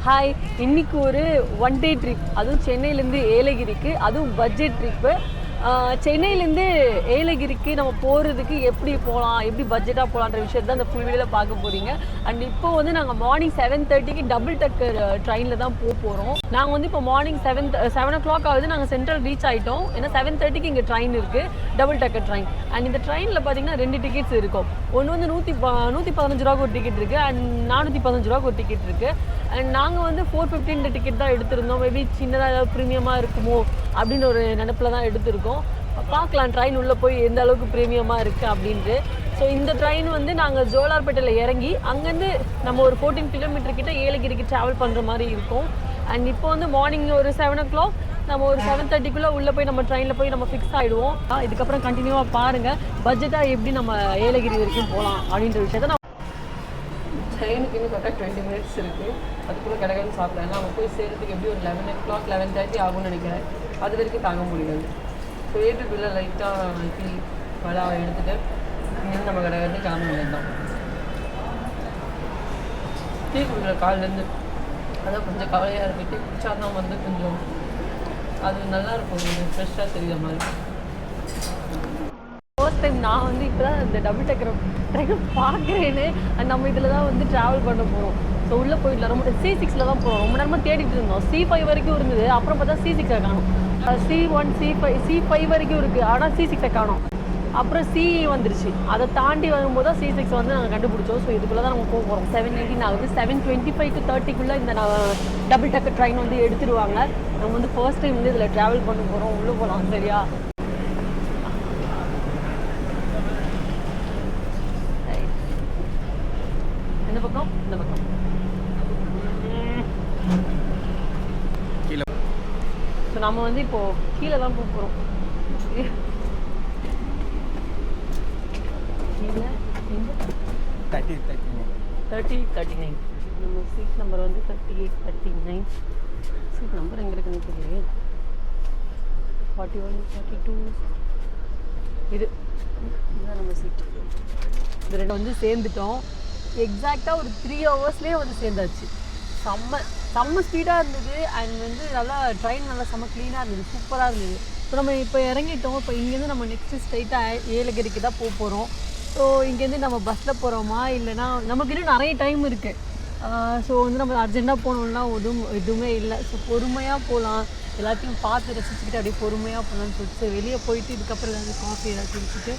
Hi, இன்னைக்கு ஒரு one day trip, அதுவும் சென்னையிலேருந்து ஏலகிரிக்கு, அதுவும் பட்ஜெட் ட்ரிப்பு. சென்னையிலேருந்து ஏலகிரிக்கு நம்ம போகிறதுக்கு எப்படி போகலாம், எப்படி பட்ஜெட்டாக போகலான்ற விஷயத்தை தான் இந்த ஃபுல் வீடியோவில் பார்க்க போகிறீங்க. அண்ட் இப்போ வந்து நாங்கள் மார்னிங் 7:30க்கு டபுள் டக்கர் ட்ரெயினில் தான் போகிறோம். நாங்கள் வந்து இப்போ மார்னிங் 7 o'clock ஆகுது, நாங்கள் சென்ட்ரல் ரீச் ஆகிட்டோம். ஏன்னா 7:30க்கு இங்கே ட்ரெயின் இருக்குது, டபுள் டக்கர் ட்ரெயின். அண்ட் இந்த ட்ரெயினில் பார்த்தீங்கன்னா 2 டிக்கெட்ஸ் இருக்கும். ஒன்று வந்து 115 ரூபாய்க்கு ஒரு டிக்கெட் இருக்குது, அண்ட் 415 ரூபாய்க்கு ஒரு டிக்கெட் இருக்குது. அண்ட் நாங்கள் வந்து 415 டிக்கெட் தான் எடுத்திருந்தோம். மேபி சின்னதாக ஏதாவது ப்ரீமியமாக இருக்குமோ அப்படின்னு ஒரு நினப்பில் தான் எடுத்திருக்கோம். பார்க்கலாம் ட்ரெயின் உள்ளே போய் எந்த அளவுக்கு ப்ரீமியமாக இருக்குது அப்படின்ட்டு. ஸோ இந்த ட்ரெயின் வந்து நாங்கள் ஜோலார்பேட்டையில் இறங்கி அங்கேருந்து நம்ம ஒரு 14 கிலோமீட்டர் கிட்ட ஏலகிரிக்கு ட்ராவல் பண்ணுற மாதிரி இருக்கும். அண்ட் இப்போ வந்து மார்னிங் ஒரு 7 o'clock நம்ம ஒரு 7:30க்குள்ளே உள்ளே போய் நம்ம ட்ரெயினில் போய் நம்ம ஃபிக்ஸ் ஆகிடுவோம். இதுக்கப்புறம் கண்டினியூவாக பாருங்கள் பட்ஜெட்டாக எப்படி நம்ம ஏலகிரி வரைக்கும் போகலாம் அப்படின்ற விஷயத்தை. ட்ரெயினுக்கு இன்னும் கரெக்டாக 20 minutes இருக்குது. அதுக்குள்ளே கிடக்குன்னு சாப்பிடலாம். ஏன்னா நம்ம போய் சேர்றதுக்கு எப்படி ஒரு 11 o'clock 11:30 ஆகும்னு நினைக்கிறேன். அது வரைக்கும் தாங்க முடியாது. ஸோ ஏற்றுக்குள்ளே லைட்டாக டீ வடாவை எடுத்துகிட்டு இங்கேருந்து நம்ம கிடக்கிறது கிளம்ப வேண்டியது தான். டீ குடிக்கிற காலிலேருந்து அதான் கொஞ்சம் கவலையாக இருக்குது. டீ குடிச்சா தான் வந்து கொஞ்சம் அது நல்லாயிருக்கும், கொஞ்சம் ஃப்ரெஷ்ஷாக தெரியுற மாதிரி. ஃபர்ஸ்ட் டைம் நான் வந்து இப்போ தான் இந்த டபுள் டக்கர் ட்ரெயின் பார்க்குறேன்னு. அண்ட் நம்ம இதில் தான் வந்து ட்ராவல் பண்ண போகிறோம். ஸோ உள்ளே போயிடலாம். ரொம்ப C6 தான் போகிறோம். ரொம்ப நேரமாக தேடிட்டு இருந்தோம். C5 வரைக்கும் இருந்தது, அப்புறம் பார்த்தா C6 காணும். C1 C5 வரைக்கும் இருக்குது, ஆனால் C6 காணும். அப்புறம் C வந்துருச்சு. அதை தாண்டி வரும்போது தான் C6 வந்து நாங்கள் கண்டுபிடிச்சோம். ஸோ இதுக்குள்ளே தான் நம்ம போக போகிறோம். 7:18 ஆகுது. 7:25 to 30க்குள்ளே இந்த டபுள் டக்கர் ட்ரெயின் வந்து எடுத்துடுவாங்க. நம்ம வந்து ஃபர்ஸ்ட் டைம் வந்து இதில் ட்ராவல் பண்ண போகிறோம். உள்ளே போகலாம், சரியா? இந்த பக்கம் இந்த பக்கம் ஸோ நம்ம வந்து இப்போது கீழே தான் போக போகிறோம். கீழே 30-39 நம்ம சீட் நம்பர் வந்து 38-39. சீட் நம்பர் எங்கே இருக்குன்னு தெரியல. 41 42 இதுதான் நம்ம சீட். இது ரெண்டு வந்து சேர்ந்துட்டோம். எக்ஸாக்டாக ஒரு 3 hours வந்து சேர்ந்தாச்சு. செம்ம ஸ்பீடாக இருந்தது. அண்ட் வந்து நல்லா ட்ரெயின் நல்லா செம்ம க்ளீனாக இருந்தது, சூப்பராக இருந்தது. ஸோ நம்ம இப்போ இறங்கிட்டோம். இப்போ இங்கேருந்து நம்ம நெக்ஸ்ட்டு ஸ்ட்ரைட்டாக ஏலகிரிக்கு தான் போக போகிறோம். ஸோ இங்கேருந்து நம்ம பஸ்ஸில் போகிறோமா இல்லைனா நமக்கு இன்னும் நிறைய டைம் இருக்குது. ஸோ வந்து நம்ம அர்ஜென்ட்டாக போகணுன்னா எதுவுமே இல்லை. ஸோ பொறுமையாக போகலாம், எல்லாத்தையும் பார்த்து ரசிச்சுக்கிட்டு அப்படியே பொறுமையாக போகலான்னு சொல்லிட்டு வெளியே போயிட்டு இதுக்கப்புறம் ஏதாவது காஃபி ஏதாவது குடிச்சிட்டு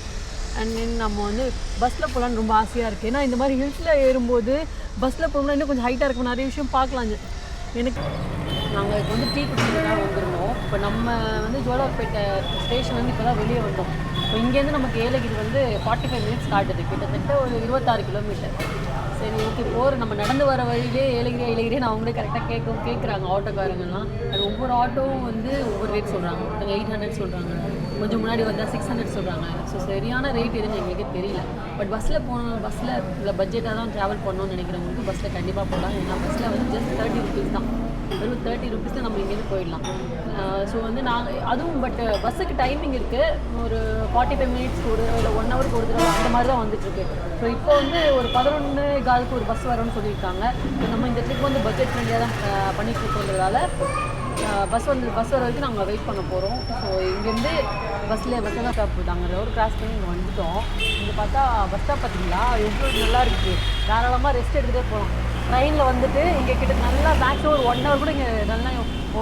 அண்ட் தென் நம்ம வந்து பஸ்ஸில் போகலான்னு ரொம்ப ஆசையாக இருக்குது. ஏன்னா இந்த மாதிரி ஹில்ஸில் ஏறும்போது பஸ்ஸில் போகணும்னா இன்னும் கொஞ்சம் ஹைட்டாக இருக்கும், நிறைய விஷயம் பார்க்கலாம். எனக்கு நாங்கள் இப்போ வந்து டீ குடிக்கிறதுக்காக வந்துருந்தோம். இப்போ நம்ம வந்து ஜோலார்பேட்டை ஸ்டேஷன் வந்து இப்போ தான் வெளியே வந்தோம். இப்போ இங்கேருந்து நமக்கு ஏலகிரி வந்து 45 minutes காட்டுது, கிட்டத்தட்ட ஒரு 26 கிலோமீட்டர். சரி, ஓகே, நம்ம நடந்து வர வழியிலே ஏலகிரி நான் அவங்களே கரெக்டாக கேட்குறாங்க ஆட்டோக்காரங்கெல்லாம். அது ஒவ்வொரு ஆட்டோவும் வந்து ஒவ்வொரு ரேட் சொல்கிறாங்க. ஒருத்தங்க 800 சொல்கிறாங்க, கொஞ்சம் முன்னாடி வந்தால் 600 சொல்கிறாங்க. ஸோ சரியான ரேட் எதுன்னு எங்களுக்கே தெரியல. பட் பஸ்ஸில் இல்லை பட்ஜெட்டாக தான் ட்ராவல் பண்ணணும்னு நினைக்கிறவங்களுக்கு பஸ்ஸில் கண்டிப்பாக போகலாம். ஏன்னா பஸ்ஸில் வந்து ஜஸ்ட் 30 rupees தான், வெறும் 30 rupees நம்ம இங்கேருந்து போயிடலாம். ஸோ வந்து நாங்கள் அதுவும் பட் பஸ்ஸுக்கு டைமிங் இருக்குது. ஒரு 45 minutes ஒரு 1 hour ஒரு தடவை அந்த மாதிரி தான் வந்துட்டுருக்கு. ஸோ இப்போ வந்து ஒரு 11:15 ஒரு பஸ் வரும்னு சொல்லியிருக்காங்க. ஸோ நம்ம இந்த ட்ரிப் வந்து பட்ஜெட் ஃப்ரெண்ட்லியாக தான் பண்ணிட்டு இருக்கிறதால பஸ் வர வரைக்கும் நாங்கள் வெயிட் பண்ண போகிறோம். ஸோ இங்கேருந்து பஸ்ஸில் தான் ஸ்டாப் போட்டாங்க. ரோடு கிராஸ் பண்ணி இங்கே வந்துவிட்டோம். இங்கே பார்த்தா பஸ் ஸ்டாப் பார்த்தீங்களா எவ்வளோ நல்லா இருக்குது. தாராளமாக ரெஸ்ட் எடுத்துகிட்டே போகலாம். ட்ரெயினில் வந்துட்டு இங்கே கிட்ட நல்லா மேக்ஸிமம் ஒரு 1 hour கூட இங்கே நல்லா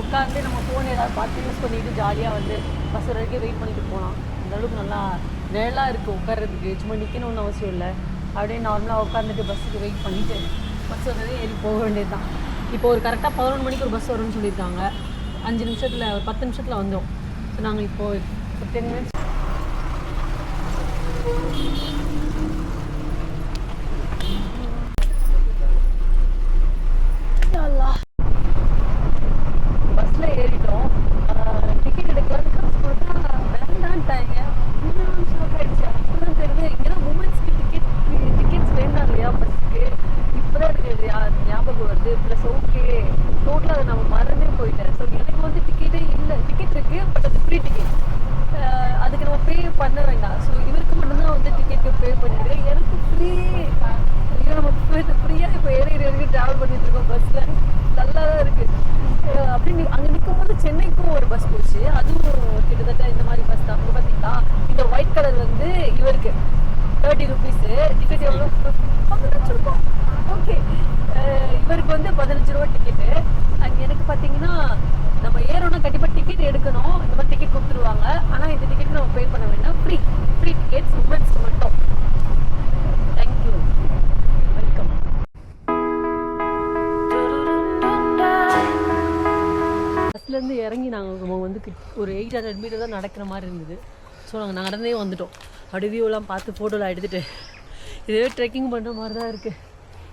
உட்காந்து நம்ம ஃபோன் ஏதாவது பார்த்து யூஸ் பண்ணிவிட்டு ஜாலியாக வந்து பஸ் வர வரைக்கும் வெயிட் பண்ணிட்டு போகலாம். அந்தளவுக்கு நல்லா நிழலாக இருக்குது உட்கார்றதுக்கு. சும்மா நிற்கணும்னு அவசியம் இல்லை, அப்படியே நார்மலாக உட்காந்துட்டு பஸ்ஸுக்கு வெயிட் பண்ணிவிட்டு பஸ் வந்ததே ஏறி போக வேண்டியது தான். இப்போ ஒரு கரெக்டாக 11 மணிக்கு ஒரு பஸ் வரும்னு சொல்லியிருக்காங்க. 5 நிமிஷத்தில் ஒரு 10 நிமிஷத்தில் வந்தோம். ஸோ நாங்கள் இப்போது 10 minutes பஸ்ஸில் ஏறிட்டோம். டிக்கெட் எடுக்கலான்னு காசு கொடுத்தா வேண்டான்ட்டாங்க. ஷாக் ஆகிடுச்சு. அப்போ தான் தெரியுது இங்கே தான் உமன்ஸ்க்கு டிக்கெட்ஸ் வேண்டாம் இல்லையா பஸ்ஸுக்கு. இப்போ தான் எனக்கு ஞாபகம் வருது. ப்ளஸ் ஓகே டோட்டலாக அதை நம்ம மறந்தே போயிட்டேன். ஸோ எனக்கு வந்து டிக்கெட்டே இல்லை. டிக்கெட் இருக்குது, பட் அது ஃப்ரீ டிக்கெட். அதுக்கு நம்ம பே பண்ண வேண்டாம். ஸோ இவருக்கு மட்டும்தான் வந்து டிக்கெட்டு பே பண்ணிடுறேன். எனக்கு ஃப்ரீ. ஐயோ, நம்ம ஃப்ரீயாக இப்போ ஏறி ட்ராவல் பண்ணிட்டு இருக்கோம் பஸ்ஸில். நல்லா டிக்கெட் எவ்வளோ? 15 ரூபா. ஓகே, இவருக்கு வந்து 15 ரூபா டிக்கெட்டு. அண்ட் எனக்கு பார்த்தீங்கன்னா நம்ம ஏறோன்னா கண்டிப்பாக டிக்கெட் எடுக்கணும். இந்த மாதிரி டிக்கெட் கொடுத்துருவாங்க. ஆனால் இந்த டிக்கெட் நம்ம பே பண்ண வேண்டாம். ஃப்ரீ டிக்கெட்ஸ் உமன்ஸ்க்கு மட்டும். Thank you, welcome. பஸ்லேருந்து இறங்கி நாங்கள் வந்து ஒரு 800 மீட்டர் தான் நடக்கிற மாதிரி இருந்தது. ஸோ நாங்கள் நடந்தே வந்துட்டோம். அப்படி வியூலாம் பார்த்து ஃபோட்டோலாம் எடுத்துகிட்டு இதுவே ட்ரெக்கிங் பண்ணுற மாதிரி தான் இருக்குது.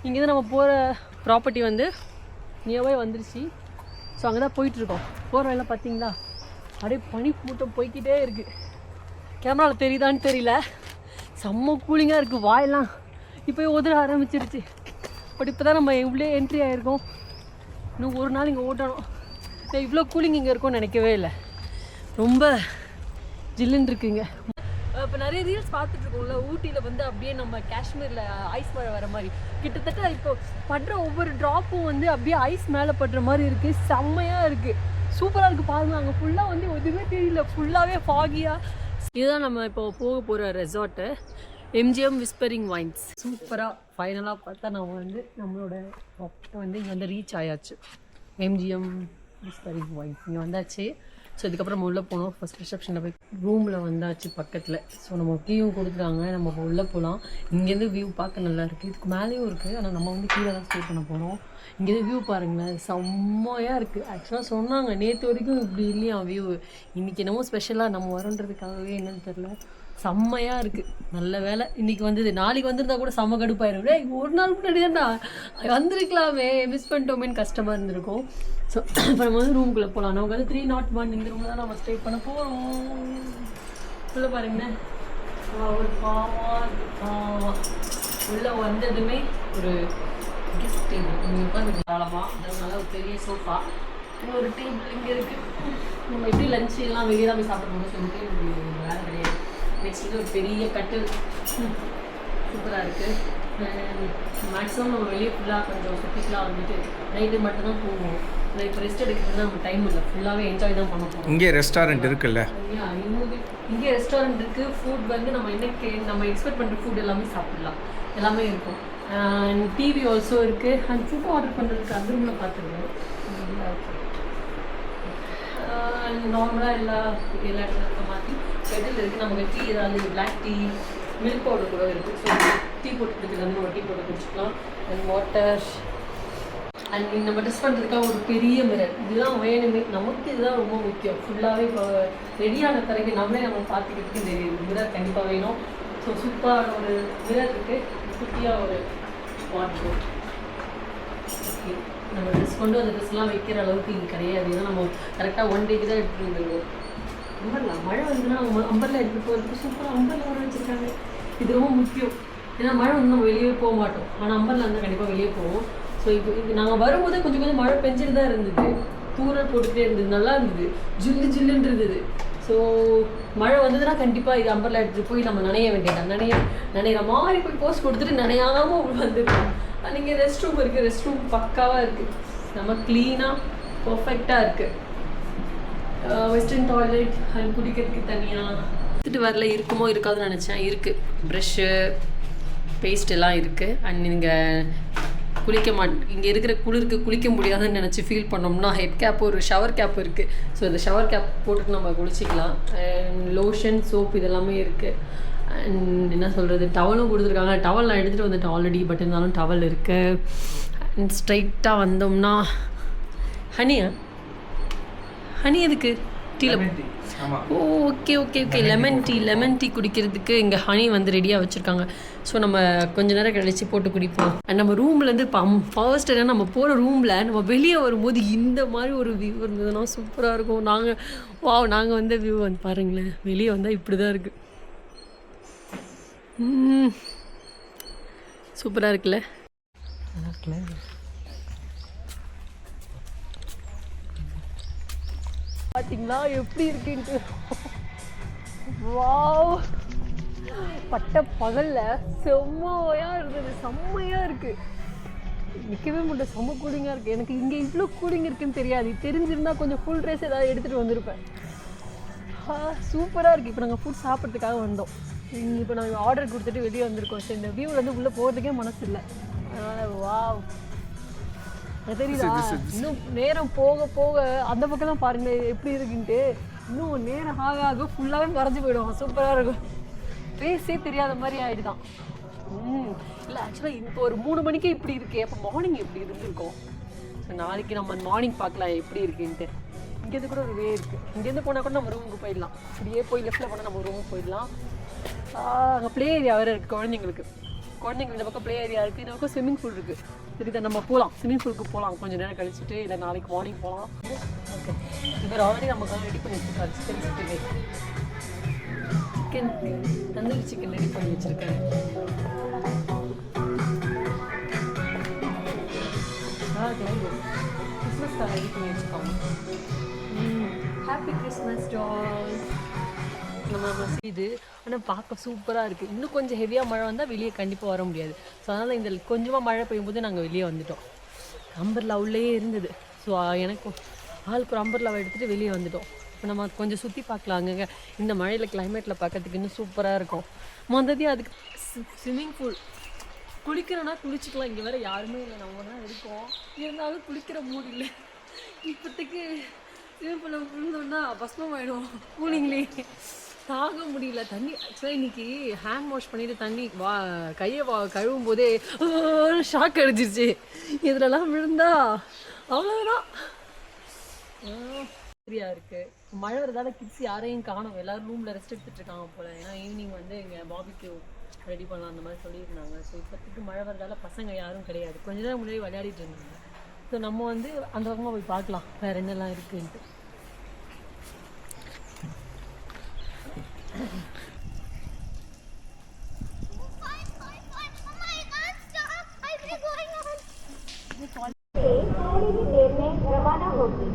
இங்கேருந்து நம்ம போகிற ப்ராப்பர்ட்டி வந்து நியர்பை வந்துருச்சு. ஸோ அங்கே தான் போயிட்டுருக்கோம். போகிற வேலை பார்த்தீங்களா, அப்படியே பனி மூட்டம் போய்கிட்டே இருக்குது. கேமராவில் தெரியுதான்னு தெரியல, செம்ம கூலிங்காக இருக்குது. வாயெல்லாம் இப்போ உதற ஆரம்பிச்சிருச்சு. பட் இப்போ தான் நம்ம இவ்வளோ என்ட்ரி ஆகிருக்கோம். இன்னும் ஒரு நாள் இங்கே ஓட்டணும். இவ்வளோ கூலிங் இங்கே இருக்கும்னு நினைக்கவே இல்லை. ரொம்ப ஜில்லுன்னு இருக்குங்க. இப்போ நிறைய ரீல்ஸ் பார்த்துட்ருக்கோம்ல, ஊட்டியில் வந்து அப்படியே நம்ம காஷ்மீரில் ஐஸ் மழை வர மாதிரி கிட்டத்தட்ட இப்போ படுற ஒவ்வொரு ட்ராப்பும் வந்து அப்படியே ஐஸ் மேலே படுற மாதிரி இருக்குது. செம்மையாக இருக்குது, சூப்பராக இருக்குது. பாருங்கள், அங்கே ஃபுல்லாக வந்து எதுவுமே தெரியல, ஃபுல்லாகவே ஃபாகியாக. இதுதான் நம்ம இப்போ போக போகிற ரெசார்ட்டு, எம்ஜிஎம் விஸ்பரிங் வைன்ஸ். சூப்பராக ஃபைனலாக பார்த்தா நம்ம வந்து நம்மளோட வந்து இங்கே வந்து ரீச் ஆயாச்சு. எம்ஜிஎம் விஸ்பரிங் வைன்ஸ் இங்கே வந்தாச்சு. ஸோ இதுக்கப்புறம் நம்ம உள்ளே போனோம். ஃபஸ்ட் ரிசப்ஷனில் போய் ரூமில் வந்தாச்சு பக்கத்தில். ஸோ நம்ம கீயும் கொடுத்துட்டாங்க, நம்ம உள்ளே போகலாம். இங்கேருந்து வியூ பார்க்க நல்லா இருக்குது. இதுக்கு மேலேயும் இருக்குது, ஆனால் நம்ம வந்து கீழே தான் ஸ்டே பண்ண போகிறோம். இங்கேருந்து வியூ பாருங்களேன், செம்மையாக இருக்குது. ஆக்சுவலாக சொன்னாங்க நேற்று வரைக்கும் இப்படி இல்லையா வியூ. இன்றைக்கி என்னமோ ஸ்பெஷலாக நம்ம வரோன்றதுக்காகவே என்னன்னு தெரில, செம்மையாக இருக்குது. நல்ல வேலை இன்றைக்கி வந்தது. நாளைக்கு வந்திருந்தா கூட செம்ம கடுப்பாயிரும். ஒரு நாள் முன்னாடி தான்டா வந்திருக்கலாமே, மிஸ் பண்ணிட்டோமேன்னு கஷ்டமாக இருந்திருக்கும். ஸோ இப்போ நம்ம வந்து ரூமுக்குள்ளே போகலாம். நமக்கு வந்து 301 இந்த ரூமில் தான் நம்ம ஸ்டே பண்ண போகிறோம். உள்ளே பாருங்களேன், ஒரு பாவம் உள்ளே வந்ததுமே ஒரு கெஸ்ட் டேபிள் இங்கே உட்காந்து காலமாக, அதனால ஒரு பெரிய சோஃபா, ஒரு டேபிள் இங்கே இருக்குது. நம்ம எப்படி லஞ்சு எல்லாம் வெளியே தான் போய் சாப்பிடணும்னு சொல்லிட்டு வேலை கிடையாது. நெக்ஸ்ட் வந்து ஒரு பெரிய கட்டில், சூப்பராக இருக்குது. மேக்ஸிமம் நம்ம வெளியே ஃபுல்லாக கொஞ்சம் சுற்றிக்கலாம். வந்துட்டு நைட்டு மட்டும்தான் போவோம். நான் இப்போ ரெஸ்ட் எடுக்கிறது நம்ம டைம் இல்லை, ஃபுல்லாகவே என்ஜாய் தான் பண்ண போகிறோம். இங்கே ரெஸ்டாரண்ட் இருக்குல்ல, இங்கே ரெஸ்டாரண்ட் இருக்குது. ஃபுட் வந்து நம்ம நம்ம எக்ஸ்பெக்ட் பண்ணுற ஃபுட் எல்லாமே சாப்பிடலாம், எல்லாமே இருக்கும். அண்ட் டிவி ஆல்சோ இருக்குது. அண்ட் ஃபுட் ஆர்டர் பண்ணுறதுக்கு அந்த ரூமில் பார்த்துருக்கோம். நார்மலாக எல்லா இடத்துல இருக்க மாதிரி கெட்டில் இருக்குது. நமக்கு டீ ஏதாவது பிளாக் டீ, மில்க் பவுடர் கூட இருக்குது. ஸோ டீ போட்டு நம்ம டீ போட்டு குடிச்சிக்கலாம். And water. அண்ட் நம்ம ட்ரெஸ் பண்ணுறதுக்காக ஒரு பெரிய மிரர், இதுதான் வேணுமே நமக்கு, இதுதான் ரொம்ப முக்கியம். ஃபுல்லாகவே இப்போ ரெடியான பிறகு நம்மளே நம்ம பார்த்துக்கிறதுக்கு இந்த மிரர் கண்டிப்பாக வேணும். ஸோ சூப்பரான ஒரு மிரர் இருக்குது. குட்டியாக ஒரு வாட்டர். ஓகே, நம்ம ட்ரெஸ் கொண்டு அந்த ட்ரெஸ்லாம் வைக்கிற அளவுக்கு இங்கே கிடையாது. ஏன்னா நம்ம கரெக்டாக 1 டேக்கு தான் எடுத்துகிட்டு வந்துருவோம். அம்பர்லா மழை வந்துன்னா அவங்க அம்பர்லா எடுத்துகிட்டு போகிறதுக்கு சூப்பராக அம்பர்லா வர வச்சுருக்காங்க. இது ரொம்ப முக்கியம். ஏன்னா மழை வந்து நம்ம வெளியே போக மாட்டோம், ஆனால் அம்பர்லா இருந்தால் கண்டிப்பாக வெளியே போவோம். ஸோ இது நாங்கள் வரும்போதே கொஞ்சம் மழை பெஞ்சிட்டு தான் இருந்தது, தூரல் போட்டுகிட்டே இருந்தது, நல்லா இருந்தது, ஜில்லுன்னு இருந்தது. ஸோ மழை வந்ததுன்னா கண்டிப்பாக இது அம்பர்லா எடுத்துகிட்டு போய் நம்ம நனைய வேண்டியதான். நனைகிற மாதிரி போய் போஸ்ட் கொடுத்துட்டு நனையாமல் வந்துருக்கோம். நீங்கள் ரெஸ்ட் ரூம் இருக்குது, ரெஸ்ட் ரூம் பக்காவாக இருக்குது, நம்ம க்ளீனாக பர்ஃபெக்டாக இருக்குது. வெஸ்டர்ன் டாய்லெட் அண்ட் குடிக்கிறதுக்கு தனியாக எடுத்துகிட்டு வரல. இருக்குமோ இருக்காதுன்னு நினச்சேன், இருக்குது. ப்ரெஷ்ஷு, பேஸ்ட் எல்லாம் இருக்குது. அண்ட் நீங்கள் இங்கே இருக்கிற குளிருக்கு குளிக்க முடியாதுன்னு நினச்சி ஃபீல் பண்ணோம்னா ஹெட் கேப், ஒரு ஷவர் கேப் இருக்குது. ஸோ இந்த ஷவர் கேப் போட்டுட்டு நம்ம குளிச்சிக்கலாம். அண்ட் லோஷன், சோப் இதெல்லாமே இருக்குது. அண்ட் என்ன சொல்கிறது, டவலும் கொடுத்துருக்காங்க. டவல் நான் எடுத்துகிட்டு வந்துட்டேன் ஆல்ரெடி, பட் இருந்தாலும் டவல் இருக்குது. அண்ட் ஸ்ட்ரைட்டாக வந்தோம்னா ஹனி எதுக்கு டீயில்? ஓ ஓகே லெமன் டீ குடிக்கிறதுக்கு இங்கே ஹனி வந்து ரெடியாக வச்சுருக்காங்க. ஸோ நம்ம கொஞ்ச நேரம் கழிச்சு போட்டு குடிப்போம். அண்ட் நம்ம ரூம்லேருந்து இப்போ ஃபர்ஸ்ட் என்ன, நம்ம போகிற ரூமில் நம்ம வெளியே வரும்போது இந்த மாதிரி ஒரு வியூ இருந்ததுன்னா சூப்பராக இருக்கும். நாங்கள் வந்த வியூ வந்து பாருங்களேன், வெளியே வந்தால் இப்படி தான் இருக்குது. சூப்பராக இருக்குல்ல, நல்லா இருக்குல்ல. பார்த்தீங்களா எப்படி இருக்குன்ட்டு? வாவ், பட்ட பகலில் செம்மையாக இருந்தது, செம்மையாக இருக்குது. நிற்கவே முடியல, செம்ம கூலிங்காக இருக்குது. எனக்கு இங்கே இவ்வளோ கூலிங் இருக்குதுன்னு தெரியாது. தெரிஞ்சிருந்தால் கொஞ்சம் ஃபுல் ட்ரெஸ் ஏதாவது எடுத்துகிட்டு வந்திருப்பேன். சூப்பராக இருக்குது. இப்போ நாங்கள் ஃபுட் சாப்பிட்றதுக்காக வந்தோம். இப்போ நாங்கள் ஆர்டர் கொடுத்துட்டு வெளியே வந்திருக்கோம். சரி, இந்த வியூவில் வந்து உள்ளே போகிறதுக்கே மனசு இல்லை. அதனால் வாவ், தெரியுதா? இன்னும் நேரம் போக போக அந்த பக்கம்லாம் பாருங்க எப்படி இருக்குன்ட்டு. இன்னும் நேரம் ஆக ஆக ஃபுல்லாகவே மறைஞ்சு போயிடும். சூப்பராக இருக்கும். ஃபேஸே தெரியாத மாதிரி ஆகிடுதான். இல்லை ஆக்சுவலாக இப்போ ஒரு 3 மணிக்கே இப்படி இருக்கு. அப்போ மார்னிங் எப்படி இருந்திருக்கோம்? ஸோ நாளைக்கு நம்ம மார்னிங் பார்க்கலாம் எப்படி இருக்குன்ட்டு. இங்கேருந்து கூட ஒரு வே இருக்குது. இங்கேருந்து போனால் கூட நம்ம ரூமுக்கு போயிடலாம். இப்படியே போய் லெஃப்ட்டில் போனால் நம்ம ரூமுக்கு போயிடலாம். அங்கே ப்ளே ஏரியா வேறு இருக்குது குழந்தைங்களுக்கு. இந்த பக்கம் ப்ளே ஏரியா இருக்குது, இந்த பக்கம் ஸ்விம்மிங் பூல் இருக்குது. சரி, இதை நம்ம போகலாம், ஸ்விம்மிங் பூலுக்கு போகலாம். கொஞ்சம் நேரம் கழிச்சுட்டு, இல்லை நாளைக்கு மார்னிங் போகலாம். ஓகே, இப்போ ஆல்ரெடி நமக்கு ரெடி பண்ணி வச்சுருக்காரு. சிக்கன் தந்தூரி சிக்கன் ரெடி பண்ணி வச்சுருக்காரு. கிறிஸ்மஸ் கார்டு ரெடி பண்ணி வச்சுருக்காங்க. ஹாப்பி கிறிஸ்மஸ் டால். நம்ம இது ஆனால் பார்க்க சூப்பராக இருக்குது. இன்னும் கொஞ்சம் ஹெவியாக மழை வந்தால் வெளியே கண்டிப்பாக வர முடியாது. ஸோ அதனால் இந்த கொஞ்சமாக மழை பெய்யும்போது நாங்கள் வெளியே வந்துட்டோம். அம்பர்லா உள்ளேயே இருந்தது. ஸோ எனக்கும் ஆளுக்கு ஒரு அம்பர்லாவை எடுத்துகிட்டு வெளியே வந்துட்டோம். இப்போ நம்ம கொஞ்சம் சுற்றி பார்க்கலாங்க. இந்த மழையில் கிளைமேட்டில் பார்க்கறதுக்கு இன்னும் சூப்பராக இருக்கும். மொதல் அதுக்கு ஸ்விம்மிங் பூல் குளிக்கிறோன்னா குளிச்சுக்கலாம். இங்கே வேறு யாருமே இல்லை, நம்ம தான் இருக்கோம். இருந்தாலும் குளிக்கிற மூடு இல்லை இப்போதைக்கு. ஸ்விம்மிங் பூலில் விழுந்தோன்னா பஸ்மம் ஆகிடும். கூலிங்லேயே தாங்க முடியல. தண்ணி ஆக்சுவலாக இன்றைக்கி ஹேண்ட் வாஷ் பண்ணிவிட்டு தண்ணி கையை கழுவும் போதே ஷாக் அடிச்சிருச்சு. இதிலலாம் விழுந்தா அவ்வளோதான். சரியா இருக்குது. மழை வரதால கிட்ஸ் யாரையும் காணும். எல்லோரும் ரூமில் ரெஸ்ட் எடுத்துகிட்டு இருக்காங்க போல். ஏன்னா ஈவினிங் வந்து இங்கே பாபிக்கு ரெடி பண்ணலாம் அந்த மாதிரி சொல்லியிருந்தாங்க. ஸோ இப்போதைக்கு மழை வரதால பசங்க யாரும் கிடையாது. கொஞ்ச நேரம் முன்னாடி விளையாடிட்டு இருந்தாங்க. ஸோ நம்ம வந்து அந்த பக்கமாக போய் பார்க்கலாம் வேறு என்னெல்லாம் இருக்குன்ட்டு. रवाना होगी।